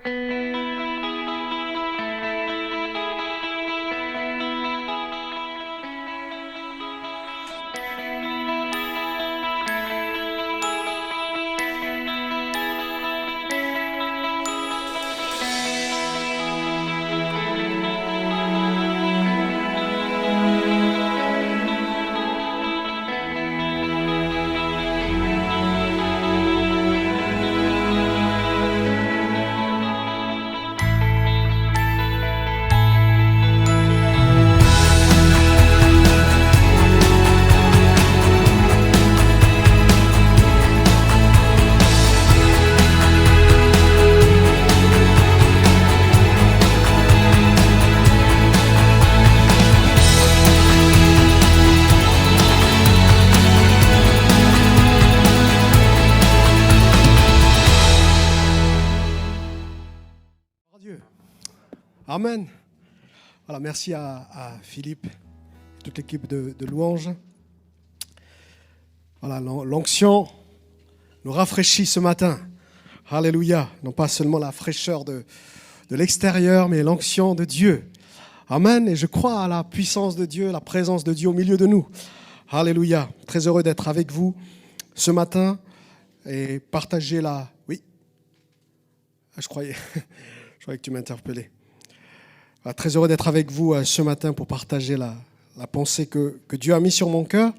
Dieu. Amen. Voilà, merci à Philippe et toute l'équipe de louanges. Voilà, l'onction nous rafraîchit ce matin. Alléluia. Non pas seulement la fraîcheur de l'extérieur, mais l'onction de Dieu. Amen. Et je crois à la puissance de Dieu, la présence de Dieu au milieu de nous. Alléluia. Très heureux d'être avec vous ce matin et partager la... Oui. Je croyais que tu m'interpellais. Très heureux d'être avec vous ce matin pour partager la pensée que Dieu a mise sur mon cœur.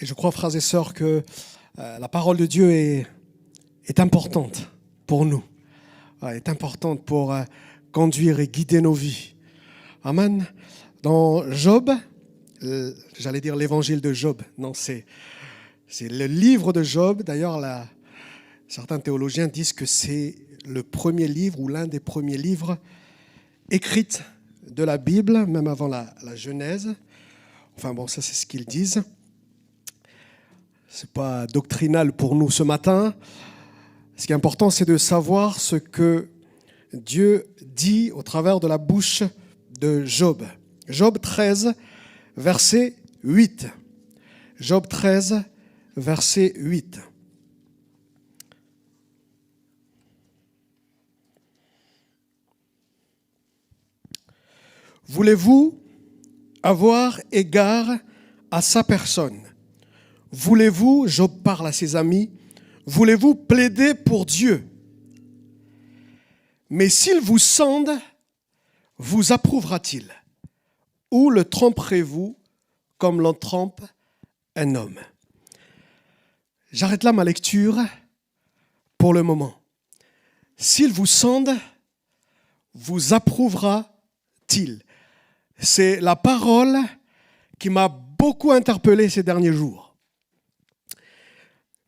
Et je crois, frères et sœurs, que la parole de Dieu est importante pour nous, est importante pour conduire et guider nos vies. Amen. Dans Job, j'allais dire l'évangile de Job, non, c'est le livre de Job. D'ailleurs, certains théologiens disent que c'est le premier livre ou l'un des premiers livres écrits de la Bible, même avant la Genèse. Enfin bon, ça c'est ce qu'ils disent. Ce n'est pas doctrinal pour nous ce matin. Ce qui est important, c'est de savoir ce que Dieu dit au travers de la bouche de Job. Job 13, verset 8. Job 13, verset 8. Voulez-vous avoir égard à sa personne? Voulez-vous, Job parle à ses amis, voulez-vous plaider pour Dieu? Mais s'il vous sonde, vous approuvera-t-il? Ou le tromperez-vous comme l'on trompe un homme? J'arrête là ma lecture pour le moment. S'il vous sonde, vous approuvera-t-il? C'est la parole qui m'a beaucoup interpellé ces derniers jours.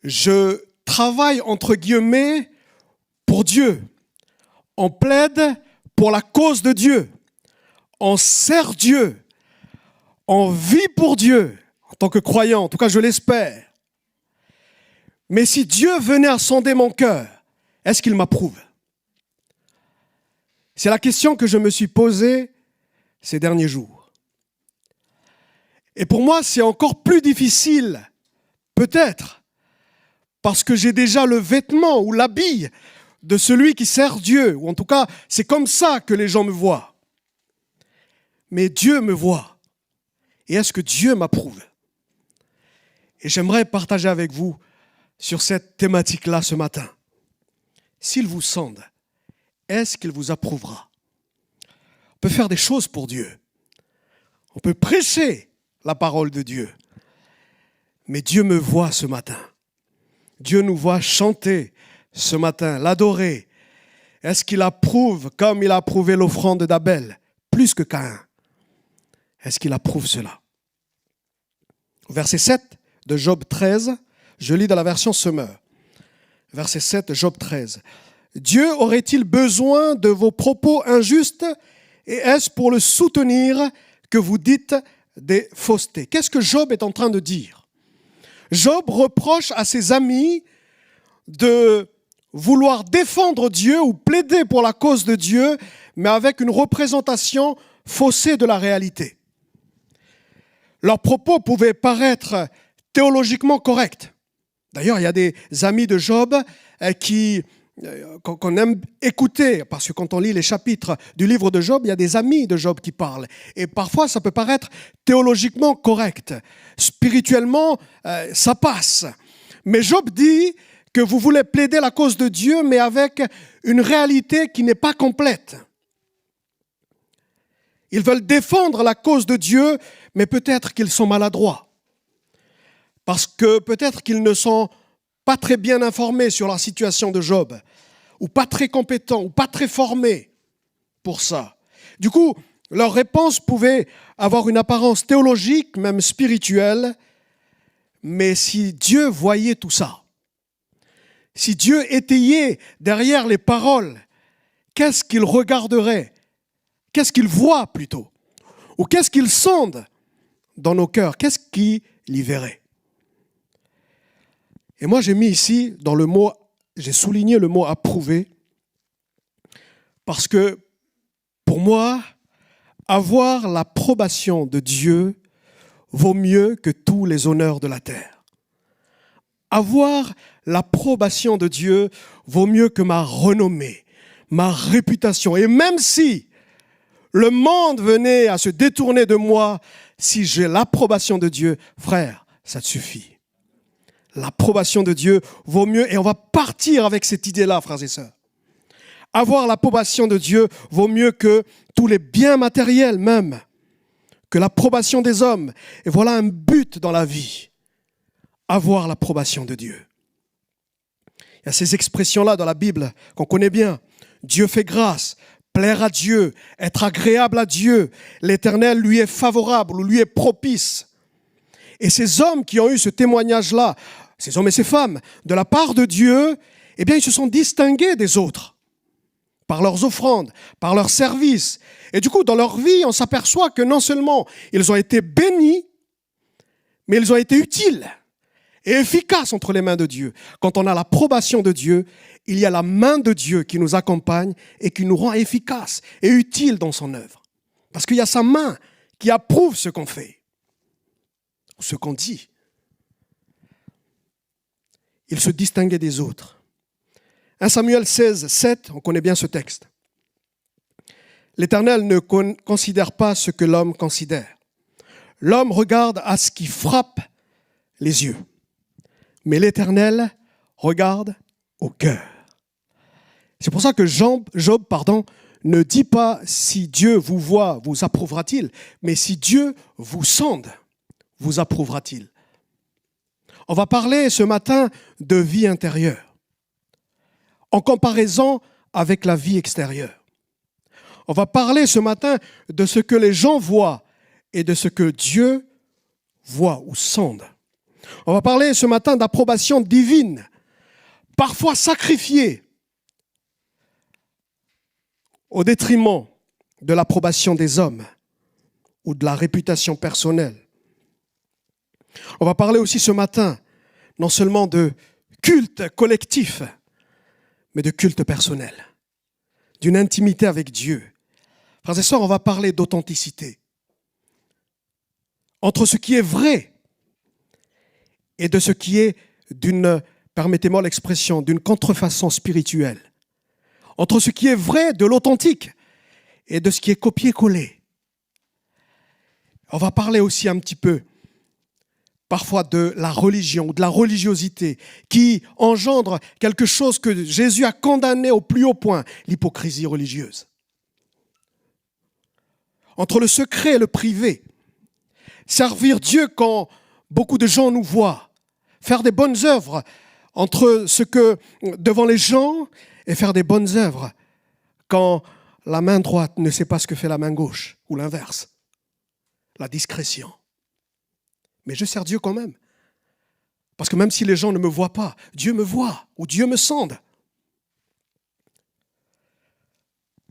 Je travaille entre guillemets pour Dieu. On plaide pour la cause de Dieu. On sert Dieu. On vit pour Dieu en tant que croyant. En tout cas, je l'espère. Mais si Dieu venait à sonder mon cœur, est-ce qu'il m'approuve? C'est la question que je me suis posée ces derniers jours. Et pour moi, c'est encore plus difficile, peut-être, parce que j'ai déjà le vêtement ou l'habit de celui qui sert Dieu. Ou en tout cas, c'est comme ça que les gens me voient. Mais Dieu me voit. Et est-ce que Dieu m'approuve? Et j'aimerais partager avec vous sur cette thématique-là ce matin. S'il vous sonde, est-ce qu'il vous approuvera? On peut faire des choses pour Dieu. On peut prêcher la parole de Dieu. Mais Dieu me voit ce matin. Dieu nous voit chanter ce matin, l'adorer. Est-ce qu'il approuve comme il a approuvé l'offrande d'Abel, plus que Caïn? Est-ce qu'il approuve cela? Verset 7 de Job 13, je lis dans la version Semeur. Verset 7, Job 13. Dieu aurait-il besoin de vos propos injustes et est-ce pour le soutenir que vous dites des faussetés? Qu'est-ce que Job est en train de dire? Job reproche à ses amis de vouloir défendre Dieu ou plaider pour la cause de Dieu, mais avec une représentation faussée de la réalité. Leurs propos pouvaient paraître théologiquement correct. D'ailleurs, il y a des amis de Job qu'on aime écouter, parce que quand on lit les chapitres du livre de Job, il y a des amis de Job qui parlent. Et parfois, ça peut paraître théologiquement correct. Spirituellement, ça passe. Mais Job dit que vous voulez plaider la cause de Dieu, mais avec une réalité qui n'est pas complète. Ils veulent défendre la cause de Dieu, mais peut-être qu'ils sont maladroits. Parce que peut-être qu'ils ne sont pas très bien informés sur la situation de Job, ou pas très compétents, ou pas très formés pour ça. Du coup, leur réponse pouvait avoir une apparence théologique, même spirituelle, mais si Dieu voyait tout ça, si Dieu étayait derrière les paroles, qu'est-ce qu'il regarderait? Qu'est-ce qu'il voit plutôt? Ou qu'est-ce qu'il sonde dans nos cœurs? Qu'est-ce qu'il y verrait? Et moi, j'ai mis ici, dans le mot, j'ai souligné le mot approuver, parce que pour moi, avoir l'approbation de Dieu vaut mieux que tous les honneurs de la terre. Avoir l'approbation de Dieu vaut mieux que ma renommée, ma réputation. Et même si le monde venait à se détourner de moi, si j'ai l'approbation de Dieu, frère, ça te suffit. L'approbation de Dieu vaut mieux, et on va partir avec cette idée-là, frères et sœurs. Avoir l'approbation de Dieu vaut mieux que tous les biens matériels même, que l'approbation des hommes. Et voilà un but dans la vie, avoir l'approbation de Dieu. Il y a ces expressions-là dans la Bible qu'on connaît bien. Dieu fait grâce, plaire à Dieu, être agréable à Dieu. L'Éternel lui est favorable ou lui est propice. Et ces hommes qui ont eu ce témoignage-là, ces hommes et ces femmes, de la part de Dieu, eh bien, ils se sont distingués des autres par leurs offrandes, par leurs services. Et du coup, dans leur vie, on s'aperçoit que non seulement ils ont été bénis, mais ils ont été utiles et efficaces entre les mains de Dieu. Quand on a l'approbation de Dieu, il y a la main de Dieu qui nous accompagne et qui nous rend efficaces et utiles dans son œuvre. Parce qu'il y a sa main qui approuve ce qu'on fait, ce qu'on dit. Il se distinguait des autres. 1 Samuel 16, 7, on connaît bien ce texte. L'Éternel ne considère pas ce que l'homme considère. L'homme regarde à ce qui frappe les yeux. Mais l'Éternel regarde au cœur. C'est pour ça que Job, ne dit pas si Dieu vous voit, vous approuvera-t-il, mais si Dieu vous sonde, vous approuvera-t-il. On va parler ce matin de vie intérieure, en comparaison avec la vie extérieure. On va parler ce matin de ce que les gens voient et de ce que Dieu voit ou sonde. On va parler ce matin d'approbation divine, parfois sacrifiée au détriment de l'approbation des hommes ou de la réputation personnelle. On va parler aussi ce matin, non seulement de culte collectif, mais de culte personnel, d'une intimité avec Dieu. Frères et sœurs, on va parler d'authenticité. Entre ce qui est vrai et de ce qui est permettez-moi l'expression, d'une contrefaçon spirituelle. Entre ce qui est vrai, de l'authentique, et de ce qui est copié-collé. On va parler aussi un petit peu, parfois, de la religion, de la religiosité, qui engendre quelque chose que Jésus a condamné au plus haut point, l'hypocrisie religieuse. Entre le secret et le privé, servir Dieu quand beaucoup de gens nous voient, faire des bonnes œuvres entre ce que devant les gens et faire des bonnes œuvres quand la main droite ne sait pas ce que fait la main gauche ou l'inverse. La discrétion. Mais je sers Dieu quand même. Parce que même si les gens ne me voient pas, Dieu me voit ou Dieu me sonde.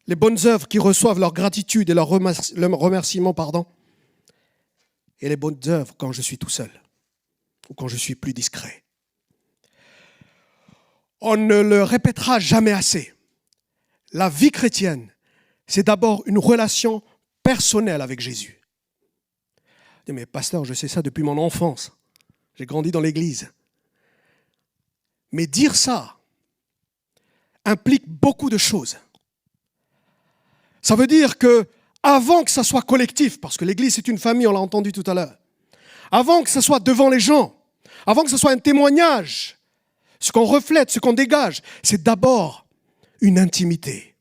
Les bonnes œuvres qui reçoivent leur gratitude et leur remerciement, et les bonnes œuvres quand je suis tout seul ou quand je suis plus discret. On ne le répétera jamais assez. La vie chrétienne, c'est d'abord une relation personnelle avec Jésus. Mais pasteur, je sais ça depuis mon enfance. J'ai grandi dans l'église. Mais dire ça implique beaucoup de choses. Ça veut dire que avant que ça soit collectif, parce que l'église c'est une famille, on l'a entendu tout à l'heure, avant que ça soit devant les gens, avant que ce soit un témoignage, ce qu'on reflète, ce qu'on dégage, c'est d'abord une intimité.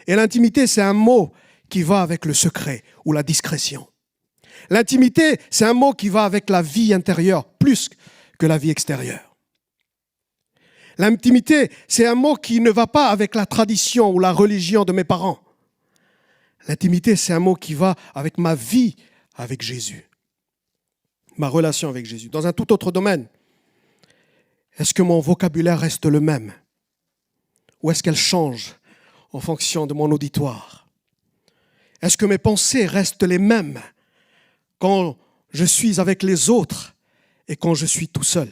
Et l'intimité, c'est un mot qui va avec le secret ou la discrétion. L'intimité, c'est un mot qui va avec la vie intérieure plus que la vie extérieure. L'intimité, c'est un mot qui ne va pas avec la tradition ou la religion de mes parents. L'intimité, c'est un mot qui va avec ma vie avec Jésus, ma relation avec Jésus. Dans un tout autre domaine, est-ce que mon vocabulaire reste le même? Ou est-ce qu'elle change en fonction de mon auditoire? Est-ce que mes pensées restent les mêmes quand je suis avec les autres et quand je suis tout seul?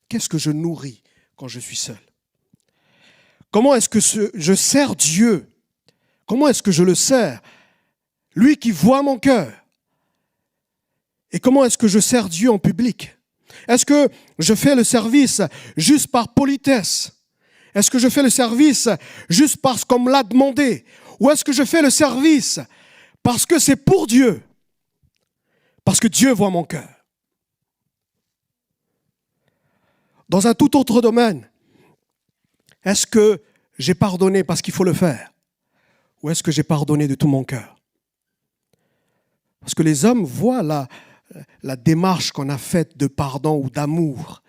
Qu'est-ce que je nourris quand je suis seul? Comment est-ce que je sers Dieu? Comment est-ce que je le sers? Lui qui voit mon cœur. Et comment est-ce que je sers Dieu en public? Est-ce que je fais le service juste par politesse? Est-ce que je fais le service juste parce qu'on me l'a demandé? Ou est-ce que je fais le service parce que c'est pour Dieu? Parce que Dieu voit mon cœur. Dans un tout autre domaine, est-ce que j'ai pardonné parce qu'il faut le faire? Ou est-ce que j'ai pardonné de tout mon cœur? Parce que les hommes voient la démarche qu'on a faite de pardon ou d'amour.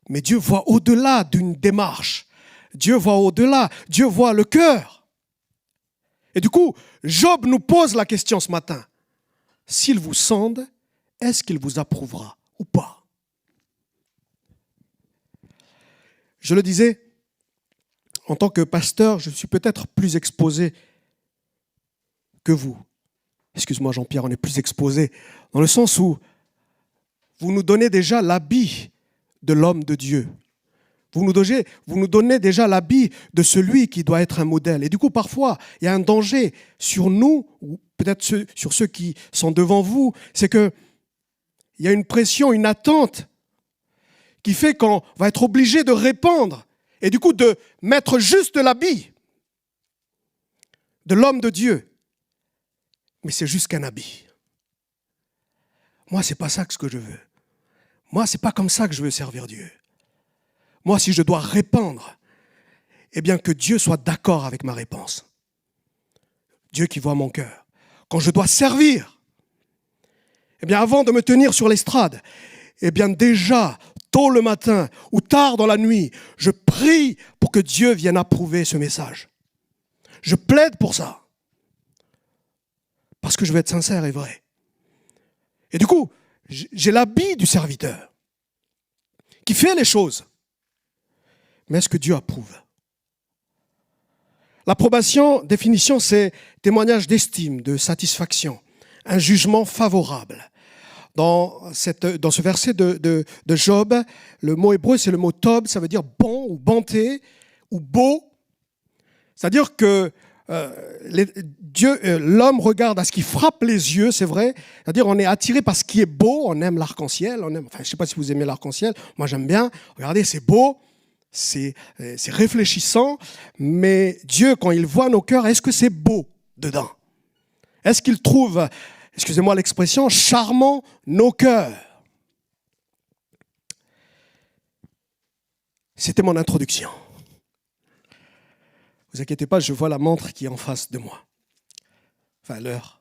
Mais Dieu voit au-delà d'une démarche. Dieu voit au-delà. Dieu voit le cœur. Et du coup, Job nous pose la question ce matin. S'il vous sonde, est-ce qu'il vous approuvera ou pas? Je le disais, en tant que pasteur, je suis peut-être plus exposé que vous. Excuse-moi Jean-Pierre, on est plus exposé dans le sens où vous nous donnez déjà l'habit de l'homme de Dieu. Vous nous donnez déjà l'habit de celui qui doit être un modèle. Et du coup, parfois, il y a un danger sur nous, ou peut-être sur ceux qui sont devant vous, c'est qu'il y a une pression, une attente qui fait qu'on va être obligé de répandre et du coup de mettre juste l'habit de l'homme de Dieu. Mais c'est juste qu'un habit. Moi, c'est pas ça que je veux. Moi, c'est pas comme ça que je veux servir Dieu. Moi, si je dois répandre, eh bien que Dieu soit d'accord avec ma réponse. Dieu qui voit mon cœur. Quand je dois servir, eh bien avant de me tenir sur l'estrade, eh bien déjà, tôt le matin ou tard dans la nuit, je prie pour que Dieu vienne approuver ce message. Je plaide pour ça. Parce que je veux être sincère et vrai. Et du coup, j'ai l'habit du serviteur qui fait les choses. Mais est-ce que Dieu approuve? L'approbation, définition, c'est témoignage d'estime, de satisfaction, un jugement favorable. Dans ce verset de Job, le mot hébreu, c'est le mot tob, ça veut dire bon ou bonté ou beau. C'est-à-dire que l'homme regarde à ce qui frappe les yeux, c'est vrai. C'est-à-dire on est attiré par ce qui est beau, on aime l'arc-en-ciel. Je ne sais pas si vous aimez l'arc-en-ciel, moi j'aime bien. Regardez, c'est beau, c'est réfléchissant, mais Dieu, quand il voit nos cœurs, est-ce que c'est beau dedans? Est-ce qu'il trouve, excusez-moi l'expression, charmant nos cœurs? C'était mon introduction. Ne vous inquiétez pas, je vois la montre qui est en face de moi. Enfin, l'heure.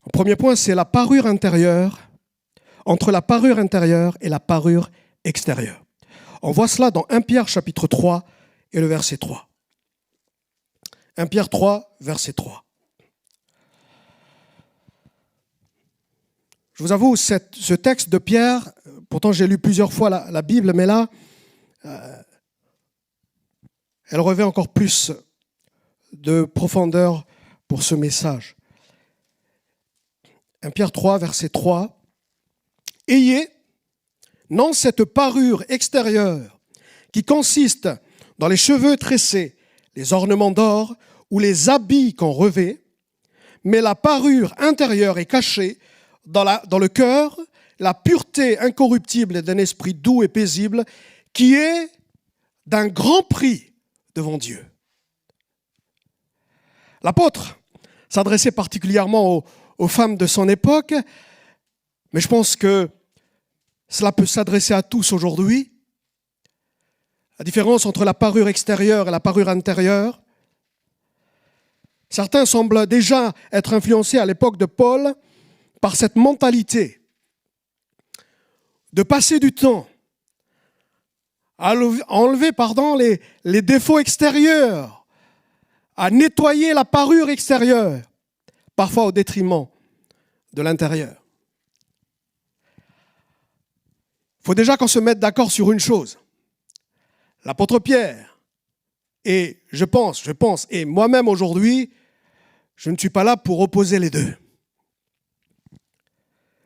Le premier point, c'est la parure intérieure, entre la parure intérieure et la parure extérieure. On voit cela dans 1 Pierre chapitre 3 et le verset 3. 1 Pierre 3, verset 3. Je vous avoue, ce texte de Pierre, pourtant j'ai lu plusieurs fois la Bible, mais là, elle revêt encore plus de profondeur pour ce message. 1 Pierre 3, verset 3. « Ayez non cette parure extérieure qui consiste dans les cheveux tressés, les ornements d'or ou les habits qu'on revêt, mais la parure intérieure est cachée dans le cœur, la pureté incorruptible d'un esprit doux et paisible qui est d'un grand prix devant Dieu. L'apôtre s'adressait particulièrement aux femmes de son époque, mais je pense que cela peut s'adresser à tous aujourd'hui. La différence entre la parure extérieure et la parure intérieure. Certains semblent déjà être influencés à l'époque de Paul par cette mentalité de passer du temps à enlever les défauts extérieurs, à nettoyer la parure extérieure, parfois au détriment de l'intérieur. Il faut déjà qu'on se mette d'accord sur une chose. L'apôtre Pierre, et je pense, et moi-même aujourd'hui, je ne suis pas là pour opposer les deux.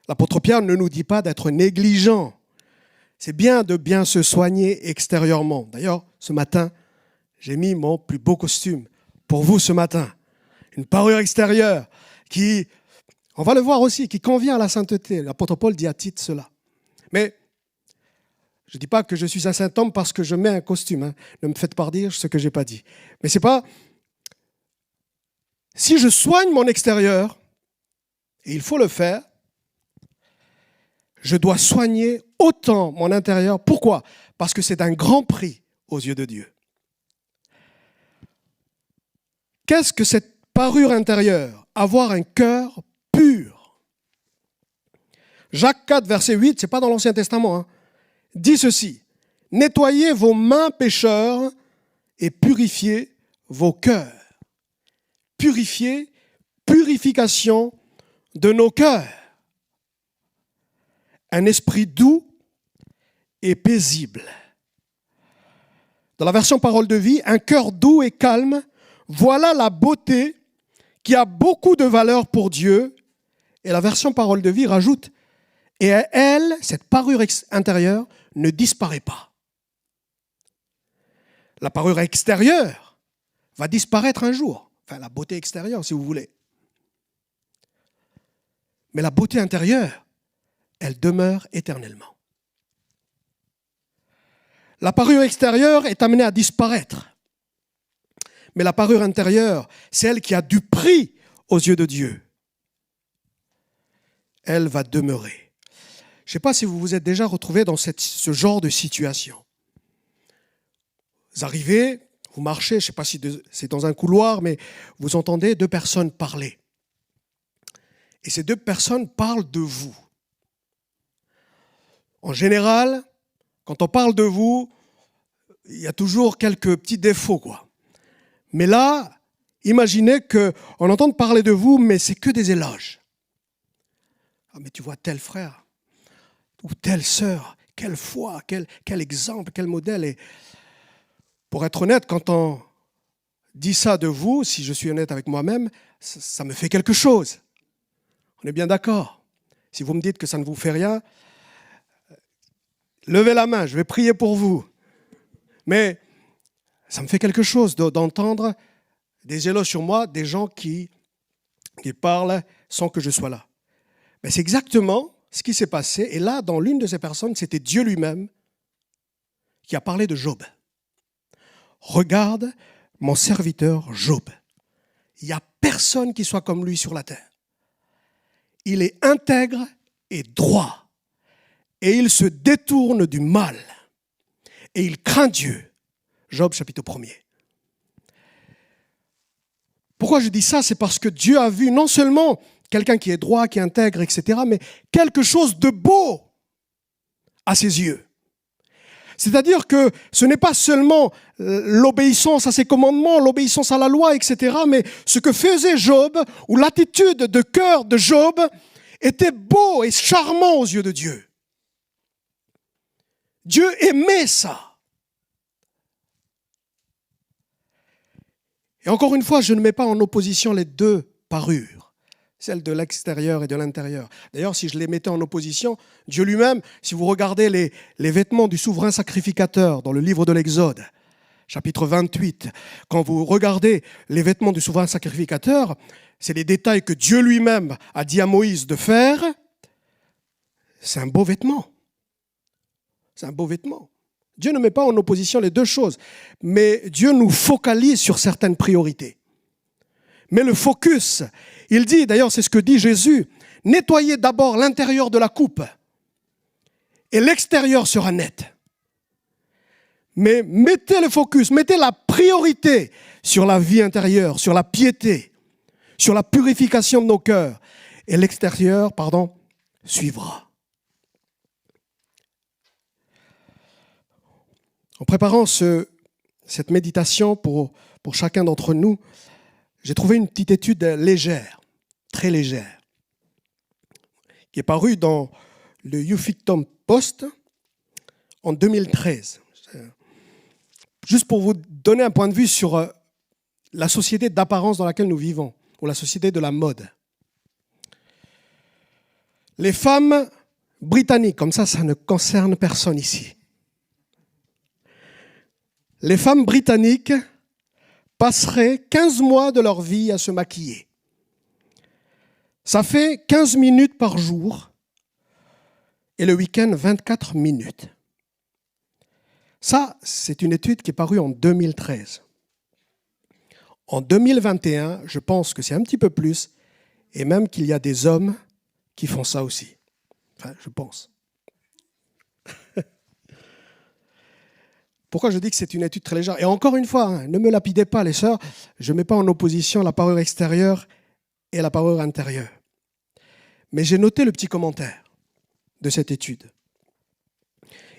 L'apôtre Pierre ne nous dit pas d'être négligent. C'est bien de bien se soigner extérieurement. D'ailleurs, ce matin, j'ai mis mon plus beau costume pour vous ce matin. Une parure extérieure qui, on va le voir aussi, qui convient à la sainteté. L'apôtre Paul dit à Tite cela. Mais je ne dis pas que je suis un saint homme parce que je mets un costume. Ne me faites pas dire ce que je n'ai pas dit. Mais c'est pas... Si je soigne mon extérieur, et il faut le faire, je dois soigner autant mon intérieur. Pourquoi ? Parce que c'est d'un grand prix aux yeux de Dieu. Qu'est-ce que cette parure intérieure ? Avoir un cœur pur. Jacques 4, verset 8, ce n'est pas dans l'Ancien Testament, dit ceci, « Nettoyez vos mains pécheurs et purifiez vos cœurs. » Purifier, purification de nos cœurs. Un esprit doux et paisible. Dans la version Parole de vie, un cœur doux et calme, voilà la beauté qui a beaucoup de valeur pour Dieu. Et la version Parole de vie rajoute, et à elle, cette parure intérieure ne disparaît pas. La parure extérieure va disparaître un jour. Enfin, la beauté extérieure, si vous voulez. Mais la beauté intérieure, elle demeure éternellement. La parure extérieure est amenée à disparaître. Mais la parure intérieure, celle qui a du prix aux yeux de Dieu, elle va demeurer. Je ne sais pas si vous vous êtes déjà retrouvé dans ce genre de situation. Vous arrivez, vous marchez, je ne sais pas si c'est dans un couloir, mais vous entendez deux personnes parler. Et ces deux personnes parlent de vous. En général, quand on parle de vous, il y a toujours quelques petits défauts, quoi. Mais là, imaginez qu'on entende parler de vous, mais c'est que des éloges. Ah, mais tu vois tel frère ou telle sœur, quelle foi, quel exemple, quel modèle. Et pour être honnête, quand on dit ça de vous, si je suis honnête avec moi-même, ça me fait quelque chose. On est bien d'accord. Si vous me dites que ça ne vous fait rien, levez la main, je vais prier pour vous. Mais ça me fait quelque chose d'entendre des éloges sur moi, des gens qui parlent sans que je sois là. Mais c'est exactement ce qui s'est passé. Et là, dans l'une de ces personnes, c'était Dieu lui-même qui a parlé de Job. Regarde mon serviteur Job. Il n'y a personne qui soit comme lui sur la terre. Il est intègre et droit. Et il se détourne du mal. Et il craint Dieu. Job chapitre 1er. Pourquoi je dis ça ? C'est parce que Dieu a vu non seulement quelqu'un qui est droit, qui est intègre, etc., mais quelque chose de beau à ses yeux. C'est-à-dire que ce n'est pas seulement l'obéissance à ses commandements, l'obéissance à la loi, etc., mais ce que faisait Job, ou l'attitude de cœur de Job, était beau et charmant aux yeux de Dieu. Dieu aimait ça. Et encore une fois, je ne mets pas en opposition les deux parures, celle de l'extérieur et de l'intérieur. D'ailleurs, si je les mettais en opposition, Dieu lui-même, si vous regardez les vêtements du souverain sacrificateur dans le livre de l'Exode, chapitre 28, quand vous regardez les vêtements du souverain sacrificateur, c'est les détails que Dieu lui-même a dit à Moïse de faire. c'est un beau vêtement. C'est un beau vêtement. Dieu ne met pas en opposition les deux choses, mais Dieu nous focalise sur certaines priorités. Mais le focus, il dit, d'ailleurs c'est ce que dit Jésus, nettoyez d'abord l'intérieur de la coupe et l'extérieur sera net. Mais mettez le focus, mettez la priorité sur la vie intérieure, sur la piété, sur la purification de nos cœurs. Et l'extérieur, suivra. En préparant cette méditation pour chacun d'entre nous, j'ai trouvé une petite étude légère, très légère, qui est parue dans le Huffington Post en 2013. Juste pour vous donner un point de vue sur la société d'apparence dans laquelle nous vivons, ou la société de la mode. Les femmes britanniques, comme ça ne concerne personne ici. Les femmes britanniques passeraient 15 mois de leur vie à se maquiller. Ça fait 15 minutes par jour et le week-end 24 minutes. Ça, c'est une étude qui est parue en 2013. En 2021, je pense que c'est un petit peu plus, et même qu'il y a des hommes qui font ça aussi. Enfin, je pense. Pourquoi je dis que c'est une étude très légère? Et encore une fois, ne me lapidez pas, les sœurs, je ne mets pas en opposition la parure extérieure et la parure intérieure. Mais j'ai noté le petit commentaire de cette étude.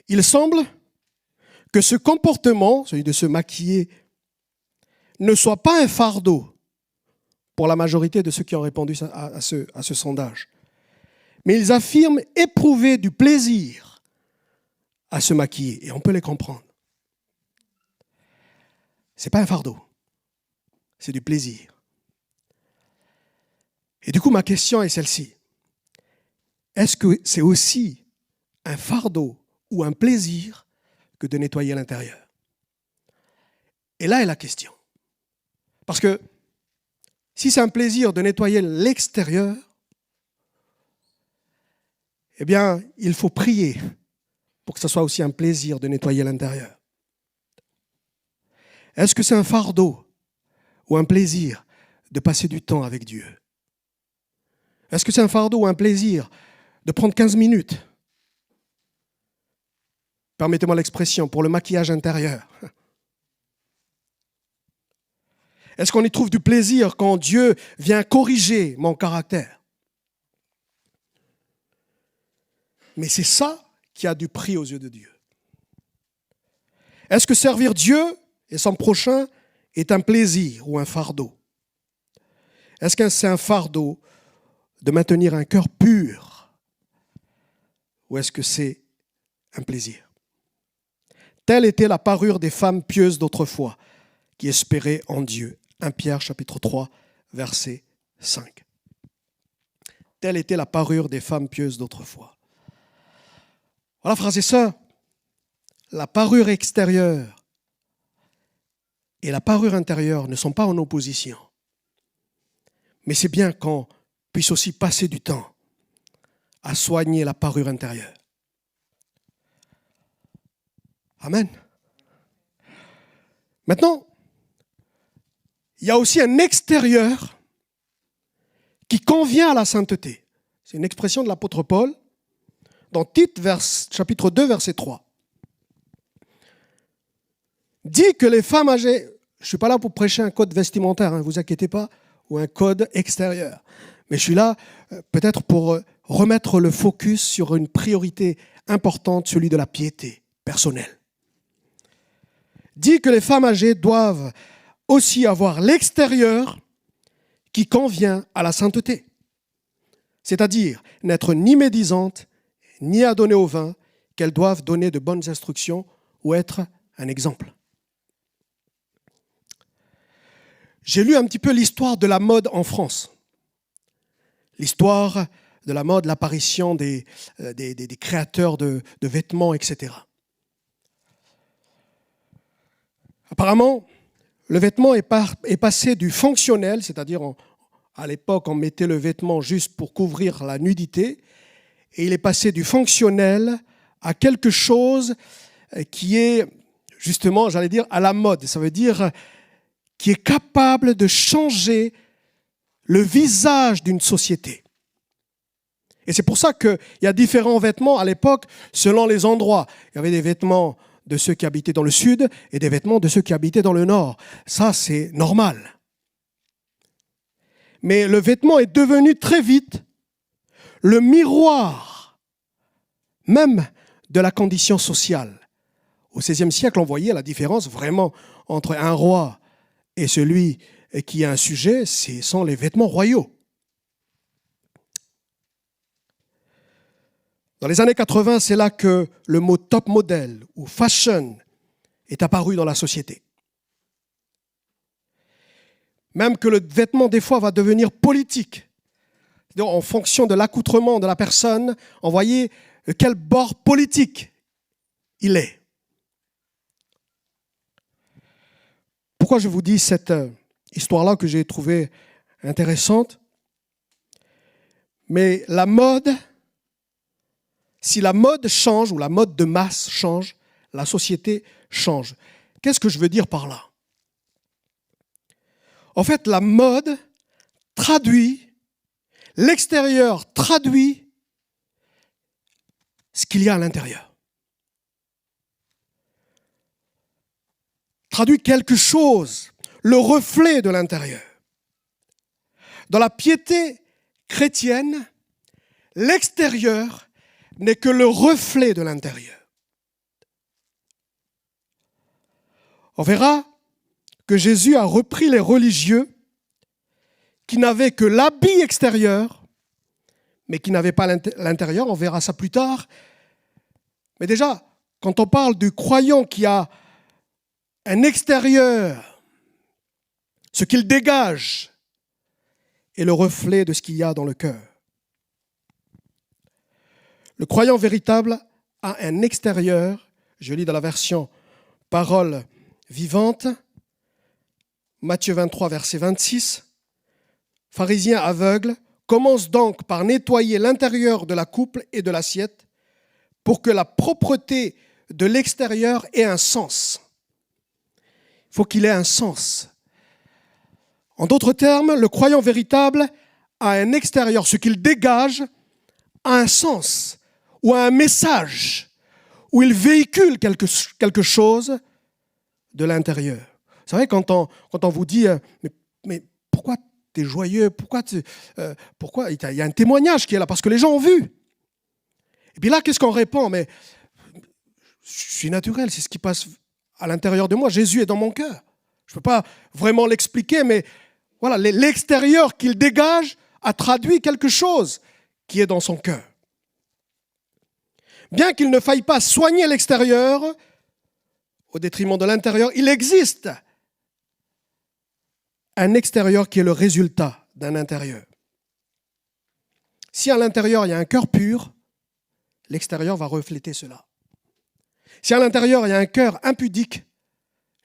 Il semble que ce comportement, celui de se maquiller, ne soit pas un fardeau pour la majorité de ceux qui ont répondu à ce sondage. Mais ils affirment éprouver du plaisir à se maquiller, et on peut les comprendre. Ce n'est pas un fardeau, c'est du plaisir. Et du coup, ma question est celle-ci. Est-ce que c'est aussi un fardeau ou un plaisir que de nettoyer l'intérieur? Et là est la question. Parce que si c'est un plaisir de nettoyer l'extérieur, eh bien, il faut prier pour que ce soit aussi un plaisir de nettoyer l'intérieur. Est-ce que c'est un fardeau ou un plaisir de passer du temps avec Dieu? Est-ce que c'est un fardeau ou un plaisir de prendre 15 minutes, permettez-moi l'expression, pour le maquillage intérieur? Est-ce qu'on y trouve du plaisir quand Dieu vient corriger mon caractère? Mais c'est ça qui a du prix aux yeux de Dieu. Est-ce que servir Dieu et son prochain est un plaisir ou un fardeau? Est-ce que c'est un fardeau de maintenir un cœur pur ou est-ce que c'est un plaisir? Telle était la parure des femmes pieuses d'autrefois qui espéraient en Dieu. 1 Pierre chapitre 3, verset 5. Telle était la parure des femmes pieuses d'autrefois. Voilà, frères et sœurs, la parure extérieure et la parure intérieure ne sont pas en opposition. Mais c'est bien qu'on puisse aussi passer du temps à soigner la parure intérieure. Amen. Maintenant, il y a aussi un extérieur qui convient à la sainteté. C'est une expression de l'apôtre Paul dans Tite, chapitre 2, verset 3. Dit que les femmes âgées, je ne suis pas là pour prêcher un code vestimentaire, ne vous inquiétez pas, ou un code extérieur. Mais je suis là peut-être pour remettre le focus sur une priorité importante, celui de la piété personnelle. Dit que les femmes âgées doivent aussi avoir l'extérieur qui convient à la sainteté. C'est-à-dire n'être ni médisantes, ni adonnées au vin, qu'elles doivent donner de bonnes instructions ou être un exemple. J'ai lu un petit peu l'histoire de la mode en France. L'histoire de la mode, l'apparition des créateurs de vêtements, etc. Apparemment, le vêtement est passé du fonctionnel, c'est-à-dire à l'époque on mettait le vêtement juste pour couvrir la nudité, et il est passé du fonctionnel à quelque chose qui est, justement, j'allais dire, à la mode. Ça veut dire qui est capable de changer le visage d'une société. Et c'est pour ça qu'il y a différents vêtements à l'époque selon les endroits. Il y avait des vêtements de ceux qui habitaient dans le sud et des vêtements de ceux qui habitaient dans le nord. Ça, c'est normal. Mais le vêtement est devenu très vite le miroir même de la condition sociale. Au XVIe siècle, on voyait la différence vraiment entre un roi et celui qui a un sujet, ce sont les vêtements royaux. Dans les années 80, c'est là que le mot top model ou fashion est apparu dans la société. Même que le vêtement, des fois, va devenir politique. C'est-à-dire, en fonction de l'accoutrement de la personne, on voyait quel bord politique il est. Pourquoi je vous dis cette histoire-là que j'ai trouvée intéressante? Mais la mode, si la mode change ou la mode de masse change, la société change. Qu'est-ce que je veux dire par là? En fait, la mode traduit, l'extérieur traduit ce qu'il y a à l'intérieur. Traduit quelque chose, le reflet de l'intérieur. Dans la piété chrétienne, l'extérieur n'est que le reflet de l'intérieur. On verra que Jésus a repris les religieux qui n'avaient que l'habit extérieur, mais qui n'avaient pas l'intérieur. On verra ça plus tard. Mais déjà, quand on parle du croyant qui a un extérieur, ce qu'il dégage est le reflet de ce qu'il y a dans le cœur. Le croyant véritable a un extérieur, je lis dans la version Parole vivante, Matthieu 23, verset 26. Pharisiens aveugles, commence donc par nettoyer l'intérieur de la coupe et de l'assiette pour que la propreté de l'extérieur ait un sens. Il faut qu'il ait un sens. En d'autres termes, le croyant véritable a un extérieur, ce qu'il dégage a un sens ou a un message, où il véhicule quelque chose de l'intérieur. Vous savez, quand on vous dit mais pourquoi tu es joyeux, pourquoi il y a un témoignage qui est là, parce que les gens ont vu. Et puis là, qu'est-ce qu'on répond? Mais je suis naturel, c'est ce qui passe à l'intérieur de moi. Jésus est dans mon cœur. Je ne peux pas vraiment l'expliquer, mais voilà, l'extérieur qu'il dégage a traduit quelque chose qui est dans son cœur. Bien qu'il ne faille pas soigner l'extérieur au détriment de l'intérieur, il existe un extérieur qui est le résultat d'un intérieur. Si à l'intérieur il y a un cœur pur, l'extérieur va refléter cela. Si à l'intérieur il y a un cœur impudique,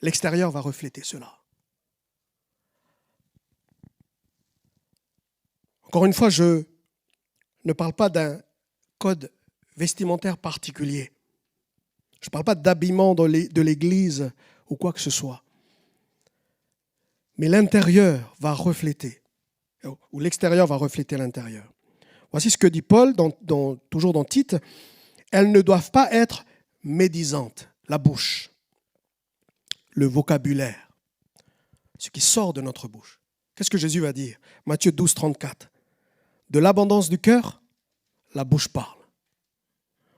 l'extérieur va refléter cela. Encore une fois, je ne parle pas d'un code vestimentaire particulier. Je ne parle pas d'habillement de l'Église ou quoi que ce soit. Mais l'intérieur va refléter, ou l'extérieur va refléter l'intérieur. Voici ce que dit Paul, toujours dans Tite. Elles ne doivent pas être médisantes, la bouche, le vocabulaire, ce qui sort de notre bouche. Qu'est-ce que Jésus va dire? Matthieu 12, 34. De l'abondance du cœur, la bouche parle.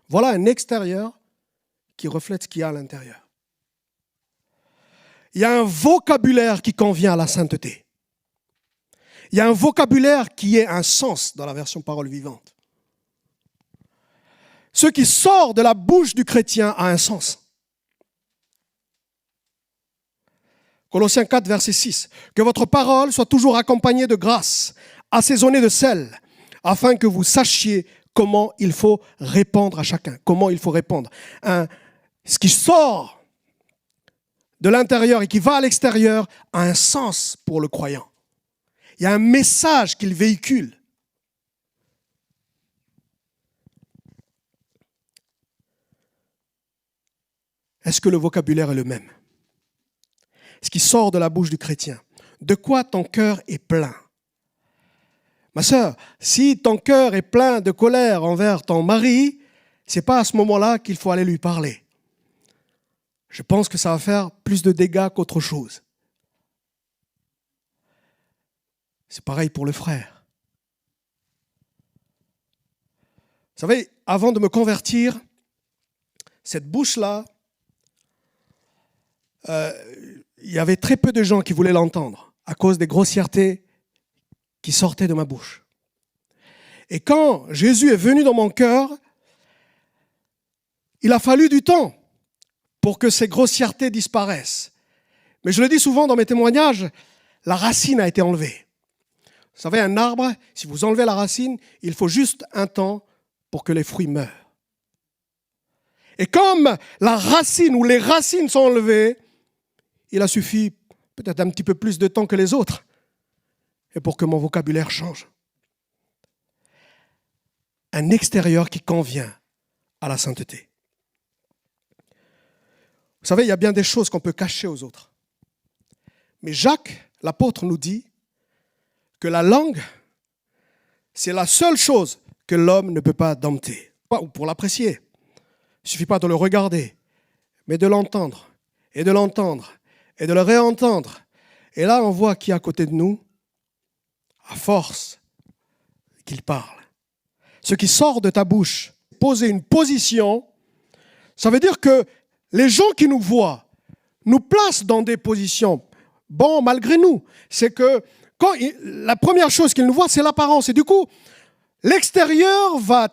Voilà un extérieur qui reflète ce qu'il y a à l'intérieur. Il y a un vocabulaire qui convient à la sainteté. Il y a un vocabulaire qui ait un sens dans la version Parole vivante. Ce qui sort de la bouche du chrétien a un sens. Colossiens 4, verset 6. Que votre parole soit toujours accompagnée de grâce, assaisonnée de sel, afin que vous sachiez comment il faut répondre à chacun. Comment il faut répondre. Ce qui sort de l'intérieur et qui va à l'extérieur a un sens pour le croyant. Il y a un message qu'il véhicule. est-ce que le vocabulaire est le même? Ce qui sort de la bouche du chrétien. De quoi ton cœur est plein? Ma sœur, si ton cœur est plein de colère envers ton mari, ce n'est pas à ce moment-là qu'il faut aller lui parler. Je pense que ça va faire plus de dégâts qu'autre chose. C'est pareil pour le frère. Vous savez, avant de me convertir, cette bouche-là, il y avait très peu de gens qui voulaient l'entendre à cause des grossièretés qui sortaient de ma bouche. Et quand Jésus est venu dans mon cœur, il a fallu du temps pour que ces grossièretés disparaissent. Mais je le dis souvent dans mes témoignages, la racine a été enlevée. Vous savez, un arbre, si vous enlevez la racine, il faut juste un temps pour que les fruits meurent. Et comme la racine ou les racines sont enlevées, il a suffi peut-être un petit peu plus de temps que les autres et pour que mon vocabulaire change. Un extérieur qui convient à la sainteté. Vous savez, il y a bien des choses qu'on peut cacher aux autres. Mais Jacques, l'apôtre, nous dit que la langue, c'est la seule chose que l'homme ne peut pas dompter. Ou pour l'apprécier. Il ne suffit pas de le regarder, mais de l'entendre, et de l'entendre, et de le réentendre. Et là, on voit qui est à côté de nous, à force qu'il parle. Ce qui sort de ta bouche, poser une position, ça veut dire que les gens qui nous voient nous placent dans des positions, bon, malgré nous. C'est que la première chose qu'ils nous voient, c'est l'apparence. Et du coup, l'extérieur va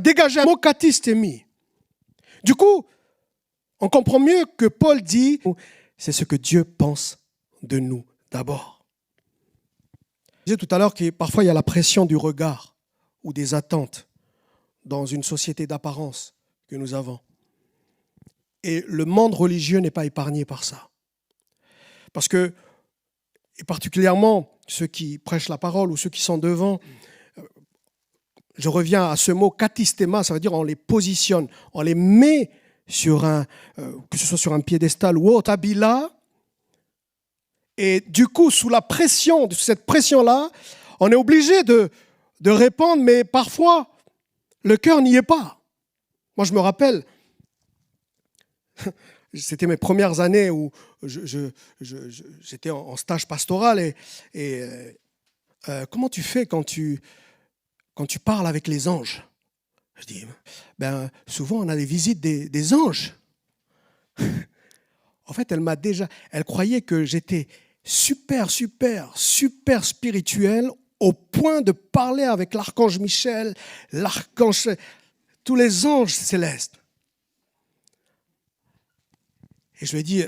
dégager un mot katistémie. Du coup, on comprend mieux que Paul dit, c'est ce que Dieu pense de nous d'abord. Je disais tout à l'heure que parfois il y a la pression du regard ou des attentes dans une société d'apparence que nous avons. Et le monde religieux n'est pas épargné par ça. Parce que, et particulièrement ceux qui prêchent la parole ou ceux qui sont devant, je reviens à ce mot katistéma, ça veut dire on les positionne, on les met sur que ce soit sur un piédestal ou autre, habit là. Et du coup, sous la pression, de cette pression-là, on est obligé de répondre, mais parfois, le cœur n'y est pas. Moi, je me rappelle, c'était mes premières années où j'étais en stage pastoral et comment tu fais quand tu parles avec les anges? Je dis, souvent on a des visites des anges. En fait, elle croyait que j'étais super spirituel au point de parler avec l'archange Michel, tous les anges célestes. Et je lui ai dit,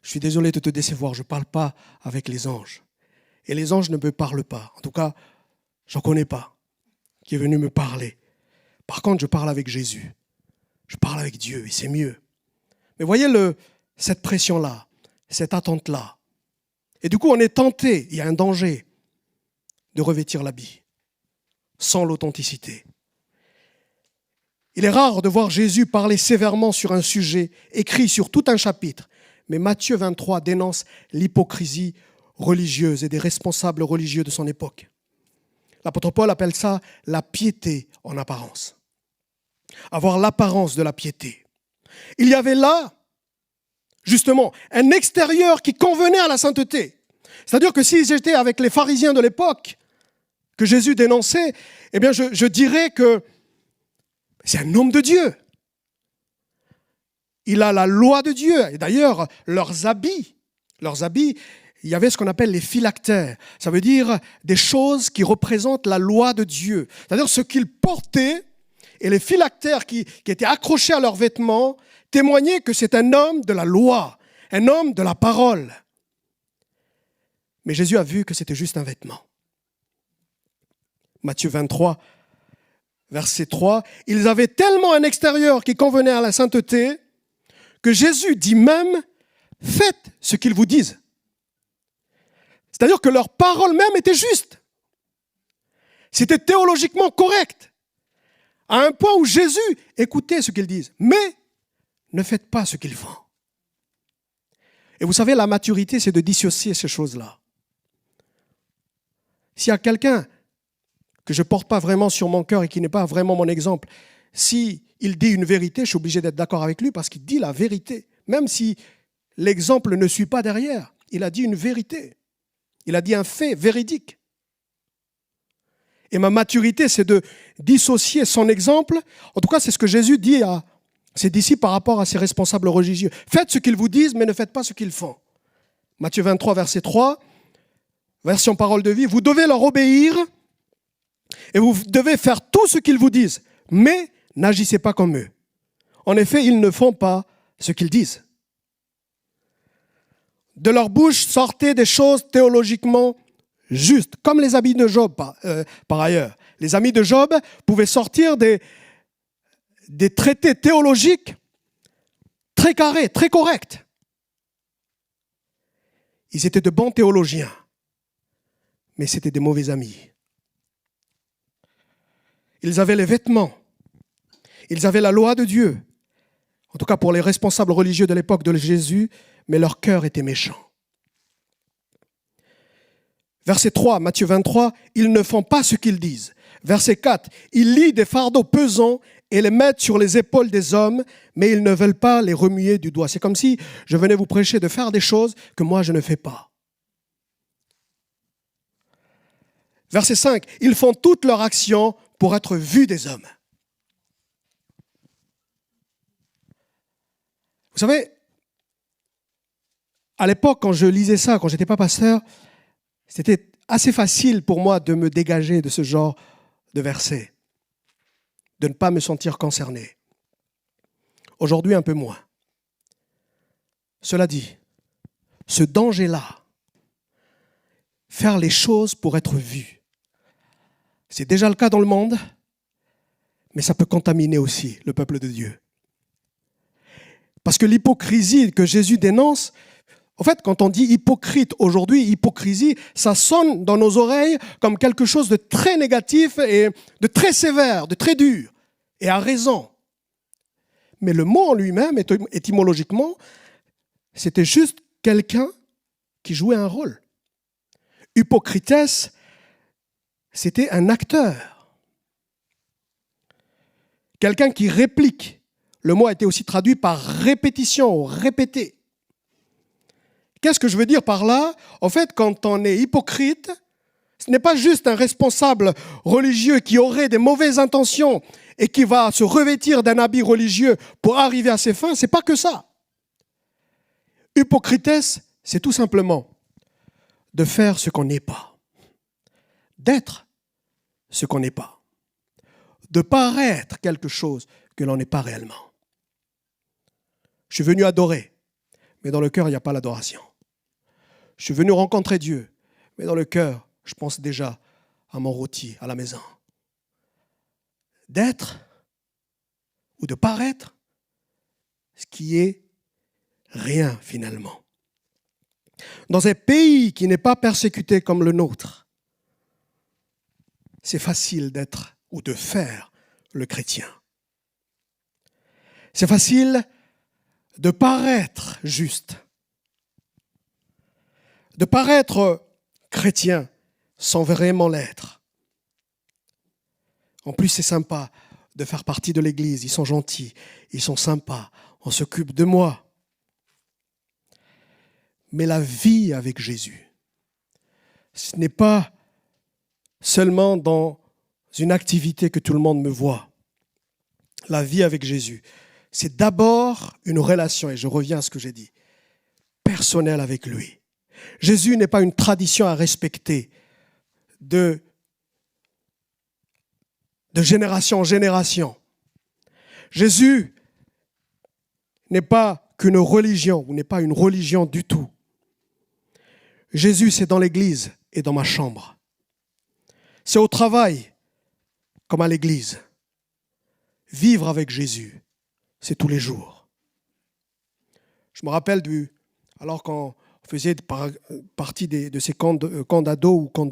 je suis désolé de te décevoir, je ne parle pas avec les anges. Et les anges ne me parlent pas. En tout cas, je n'en connais pas qui est venu me parler. Par contre, je parle avec Jésus. Je parle avec Dieu et c'est mieux. Mais voyez cette pression-là, cette attente-là. Et du coup, on est tenté, il y a un danger de revêtir l'habit sans l'authenticité. Il est rare de voir Jésus parler sévèrement sur un sujet écrit sur tout un chapitre. Mais Matthieu 23 dénonce l'hypocrisie religieuse et des responsables religieux de son époque. L'apôtre Paul appelle ça la piété en apparence. Avoir l'apparence de la piété. Il y avait là, justement, un extérieur qui convenait à la sainteté. C'est-à-dire que si j'étais avec les pharisiens de l'époque que Jésus dénonçait, eh bien je dirais que c'est un homme de Dieu. Il a la loi de Dieu. Et d'ailleurs, leurs habits, il y avait ce qu'on appelle les phylactères. Ça veut dire des choses qui représentent la loi de Dieu. C'est-à-dire ce qu'ils portaient, et les phylactères qui étaient accrochés à leurs vêtements témoignaient que c'est un homme de la loi, un homme de la parole. Mais Jésus a vu que c'était juste un vêtement. Matthieu 23, verset 3, « Ils avaient tellement un extérieur qui convenait à la sainteté que Jésus dit même, « Faites ce qu'ils vous disent. » C'est-à-dire que leur parole même était juste. C'était théologiquement correct. À un point où Jésus écoutait ce qu'ils disent, mais ne faites pas ce qu'ils font. Et vous savez, la maturité, c'est de dissocier ces choses-là. S'il y a quelqu'un que je ne porte pas vraiment sur mon cœur et qui n'est pas vraiment mon exemple, s'il dit une vérité, je suis obligé d'être d'accord avec lui parce qu'il dit la vérité. Même si l'exemple ne suit pas derrière, il a dit une vérité. Il a dit un fait véridique. Et ma maturité, c'est de dissocier son exemple. En tout cas, c'est ce que Jésus dit à ses disciples par rapport à ses responsables religieux. Faites ce qu'ils vous disent, mais ne faites pas ce qu'ils font. Matthieu 23, verset 3, version parole de vie. Vous devez leur obéir et vous devez faire tout ce qu'ils vous disent, mais n'agissez pas comme eux. En effet, ils ne font pas ce qu'ils disent. De leur bouche sortaient des choses théologiquement justes, comme les amis de Job par ailleurs. Les amis de Job pouvaient sortir des traités théologiques très carrés, très corrects. Ils étaient de bons théologiens, mais c'était des mauvais amis. Ils avaient les vêtements, ils avaient la loi de Dieu, en tout cas pour les responsables religieux de l'époque de Jésus, mais leur cœur était méchant. Verset 3, Matthieu 23, ils ne font pas ce qu'ils disent. Verset 4, ils lient des fardeaux pesants et les mettent sur les épaules des hommes, mais ils ne veulent pas les remuer du doigt. C'est comme si je venais vous prêcher de faire des choses que moi je ne fais pas. Verset 5, ils font toutes leurs actions pour être vus des hommes. Vous savez, à l'époque, quand je lisais ça, quand je n'étais pas pasteur, c'était assez facile pour moi de me dégager de ce genre de versets, de ne pas me sentir concerné. Aujourd'hui, un peu moins. Cela dit, ce danger-là, faire les choses pour être vu, c'est déjà le cas dans le monde, mais ça peut contaminer aussi le peuple de Dieu. Parce que l'hypocrisie que Jésus dénonce, en fait, quand on dit hypocrite aujourd'hui, hypocrisie, ça sonne dans nos oreilles comme quelque chose de très négatif et de très sévère, de très dur, et à raison. Mais le mot en lui-même, étymologiquement, c'était juste quelqu'un qui jouait un rôle. Hypocrites, c'était un acteur. Quelqu'un qui réplique. Le mot a été aussi traduit par répétition, répéter. Qu'est-ce que je veux dire par là? En fait, quand on est hypocrite, ce n'est pas juste un responsable religieux qui aurait des mauvaises intentions et qui va se revêtir d'un habit religieux pour arriver à ses fins. Ce n'est pas que ça. Hypocrites, c'est tout simplement de faire ce qu'on n'est pas, d'être ce qu'on n'est pas, de paraître quelque chose que l'on n'est pas réellement. Je suis venu adorer, mais dans le cœur, il n'y a pas l'adoration. Je suis venu rencontrer Dieu, mais dans le cœur, je pense déjà à mon rôti, à la maison. D'être ou de paraître, ce qui est rien finalement. Dans un pays qui n'est pas persécuté comme le nôtre, c'est facile d'être ou de faire le chrétien. C'est facile de paraître juste, de paraître chrétien sans vraiment l'être. En plus, c'est sympa de faire partie de l'Église. Ils sont gentils, ils sont sympas, on s'occupe de moi. Mais la vie avec Jésus, ce n'est pas seulement dans une activité que tout le monde me voit. La vie avec Jésus, c'est d'abord une relation, et je reviens à ce que j'ai dit, personnelle avec lui. Jésus n'est pas une tradition à respecter de génération en génération. Jésus n'est pas qu'une religion, ou n'est pas une religion du tout. Jésus, c'est dans l'église et dans ma chambre. C'est au travail comme à l'église. Vivre avec Jésus, c'est tous les jours. Je me rappelle alors qu'on faisait partie de ces camps d'ado ou camps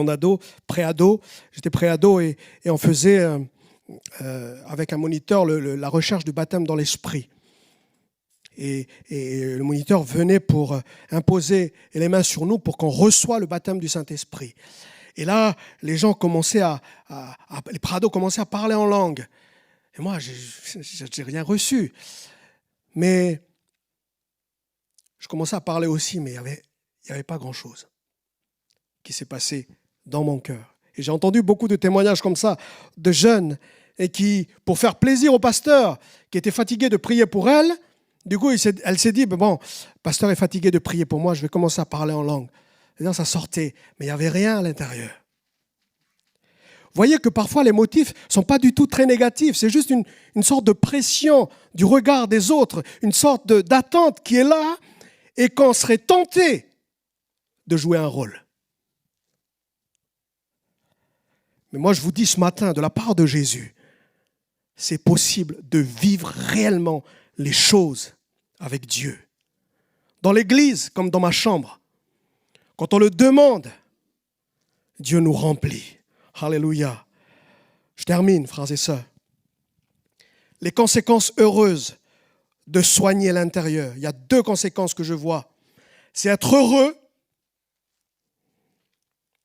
d'ado, pré-ado. J'étais pré-ado et on faisait avec un moniteur la recherche du baptême dans l'esprit. Et le moniteur venait pour imposer les mains sur nous pour qu'on reçoive le baptême du Saint-Esprit. Et là, les gens commençaient les prados commençaient à parler en langue. Et moi, je n'ai rien reçu. Mais je commençais à parler aussi, mais il n'y avait pas grand-chose qui s'est passé dans mon cœur. Et j'ai entendu beaucoup de témoignages comme ça, de jeunes, et qui, pour faire plaisir au pasteur, qui était fatigué de prier pour elle, du coup, elle s'est dit, bon, le pasteur est fatigué de prier pour moi, je vais commencer à parler en langue. Et là, ça sortait, mais il n'y avait rien à l'intérieur. Vous voyez que parfois, les motifs ne sont pas du tout très négatifs. C'est juste une sorte de pression du regard des autres, une sorte d'attente qui est là, et qu'on serait tenté de jouer un rôle. Mais moi, je vous dis ce matin, de la part de Jésus, c'est possible de vivre réellement les choses avec Dieu. Dans l'église, comme dans ma chambre, quand on le demande, Dieu nous remplit. Alléluia. Je termine, frères et sœurs. Les conséquences heureuses de soigner l'intérieur. Il y a 2 conséquences que je vois. C'est être heureux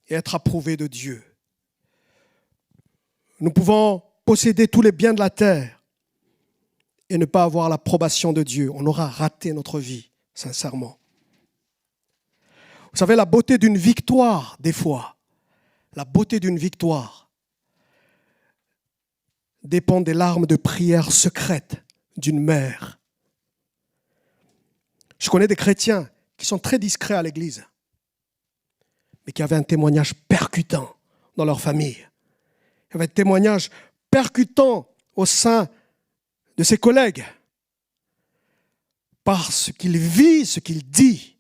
et être approuvé de Dieu. Nous pouvons posséder tous les biens de la terre et ne pas avoir l'approbation de Dieu. On aura raté notre vie, sincèrement. Vous savez, la beauté d'une victoire, des fois, la beauté d'une victoire dépend des larmes de prière secrètes d'une mère. Je connais des chrétiens qui sont très discrets à l'église, mais qui avaient un témoignage percutant dans leur famille. Il y avait un témoignage percutant au sein de ses collègues, parce qu'il vit ce qu'il dit.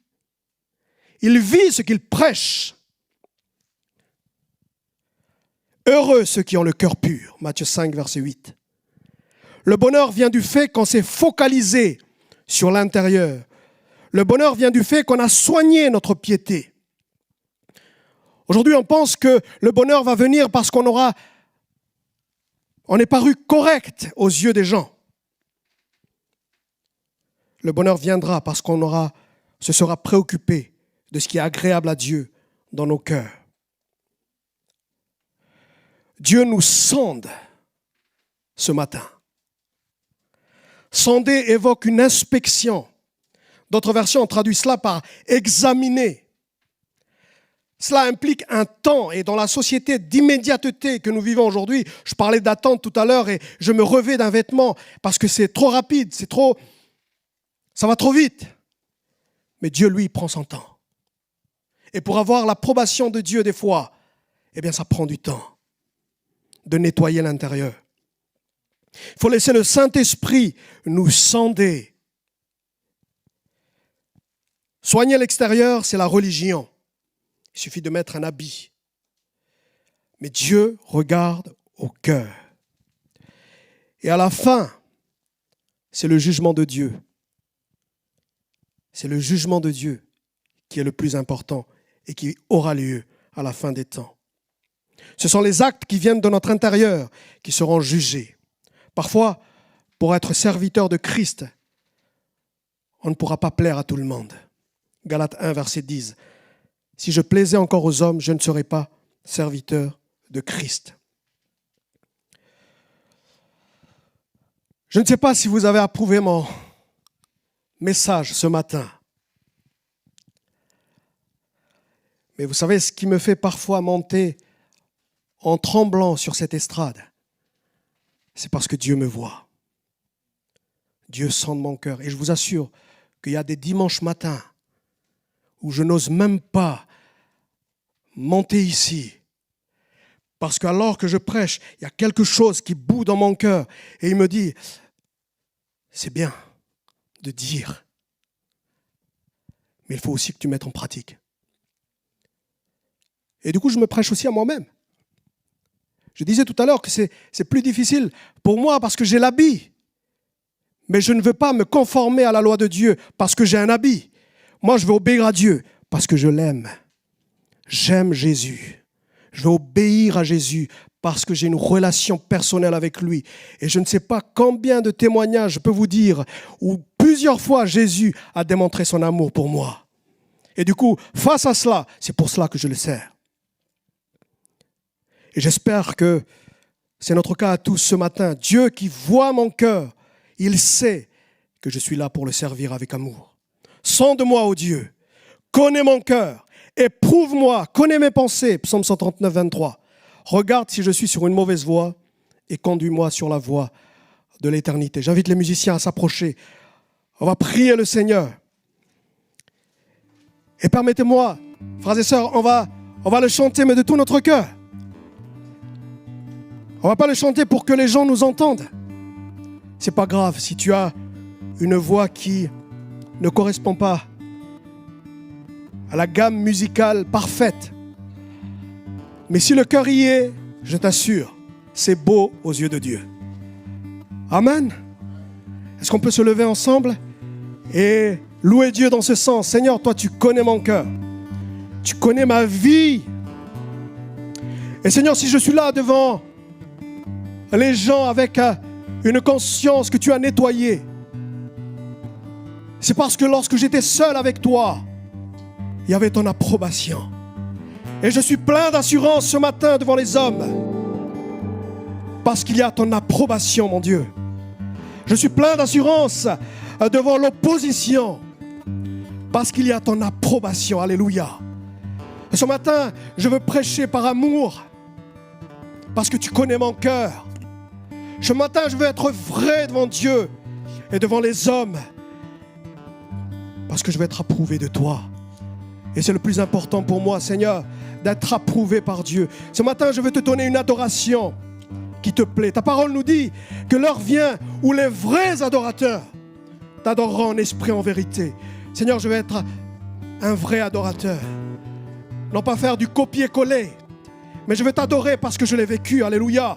Il vit ce qu'il prêche. Heureux ceux qui ont le cœur pur. Matthieu 5, verset 8. Le bonheur vient du fait qu'on s'est focalisé sur l'intérieur. Le bonheur vient du fait qu'on a soigné notre piété. Aujourd'hui, on pense que le bonheur va venir parce qu'on est paru correct aux yeux des gens. Le bonheur viendra parce qu'on se sera préoccupé de ce qui est agréable à Dieu dans nos cœurs. Dieu nous sonde ce matin. Sonder évoque une inspection. D'autres versions ont traduit cela par examiner. Cela implique un temps, et dans la société d'immédiateté que nous vivons aujourd'hui, je parlais d'attente tout à l'heure et je me revais d'un vêtement parce que c'est trop rapide, ça va trop vite. Mais Dieu, lui, prend son temps. Et pour avoir l'approbation de Dieu des fois, ça prend du temps de nettoyer l'intérieur. Il faut laisser le Saint-Esprit nous sonder. Soigner l'extérieur, c'est la religion. Il suffit de mettre un habit. Mais Dieu regarde au cœur. Et à la fin, c'est le jugement de Dieu. C'est le jugement de Dieu qui est le plus important et qui aura lieu à la fin des temps. Ce sont les actes qui viennent de notre intérieur qui seront jugés. Parfois, pour être serviteur de Christ, on ne pourra pas plaire à tout le monde. Galates 1, verset 10. Si je plaisais encore aux hommes, je ne serais pas serviteur de Christ. Je ne sais pas si vous avez approuvé mon message ce matin. Mais vous savez, ce qui me fait parfois monter en tremblant sur cette estrade, c'est parce que Dieu me voit. Dieu sonde mon cœur. Et je vous assure qu'il y a des dimanches matins où je n'ose même pas monter ici. Parce qu'alors que je prêche, il y a quelque chose qui bout dans mon cœur. Et il me dit, c'est bien de dire, mais il faut aussi que tu mettes en pratique. Et du coup, je me prêche aussi à moi-même. Je disais tout à l'heure que c'est plus difficile pour moi parce que j'ai l'habit. Mais je ne veux pas me conformer à la loi de Dieu parce que j'ai un habit. Moi, je veux obéir à Dieu parce que je l'aime. J'aime Jésus. Je veux obéir à Jésus parce que j'ai une relation personnelle avec lui. Et je ne sais pas combien de témoignages je peux vous dire où plusieurs fois Jésus a démontré son amour pour moi. Et du coup, face à cela, c'est pour cela que je le sers. Et j'espère que c'est notre cas à tous ce matin. Dieu qui voit mon cœur, il sait que je suis là pour le servir avec amour. Sonde-moi, ô Dieu, connais mon cœur, éprouve-moi, connais mes pensées. Psaume 139, 23. Regarde si je suis sur une mauvaise voie et conduis-moi sur la voie de l'éternité. J'invite les musiciens à s'approcher. On va prier le Seigneur. Et permettez-moi, frères et sœurs, on va le chanter, mais de tout notre cœur. On ne va pas le chanter pour que les gens nous entendent. C'est pas grave si tu as une voix qui ne correspond pas à la gamme musicale parfaite. Mais si le cœur y est, je t'assure, c'est beau aux yeux de Dieu. Amen. Est-ce qu'on peut se lever ensemble et louer Dieu dans ce sens? Seigneur, toi, tu connais mon cœur. Tu connais ma vie. Et Seigneur, si je suis là devant les gens avec une conscience que tu as nettoyée, c'est parce que lorsque j'étais seul avec toi, il y avait ton approbation. Et je suis plein d'assurance ce matin devant les hommes, parce qu'il y a ton approbation, mon Dieu. Je suis plein d'assurance devant l'opposition, parce qu'il y a ton approbation. Alléluia. Et ce matin, je veux prêcher par amour, parce que tu connais mon cœur. Ce matin, je veux être vrai devant Dieu et devant les hommes, parce que je veux être approuvé de toi. Et c'est le plus important pour moi, Seigneur, d'être approuvé par Dieu. Ce matin, je veux te donner une adoration qui te plaît. Ta parole nous dit que l'heure vient où les vrais adorateurs t'adoreront en esprit, en vérité. Seigneur, je veux être un vrai adorateur. Non pas faire du copier-coller, mais je veux t'adorer parce que je l'ai vécu. Alléluia.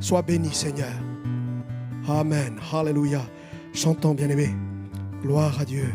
Sois béni, Seigneur. Amen. Alléluia. Chantons, bien-aimés. Gloire à Dieu.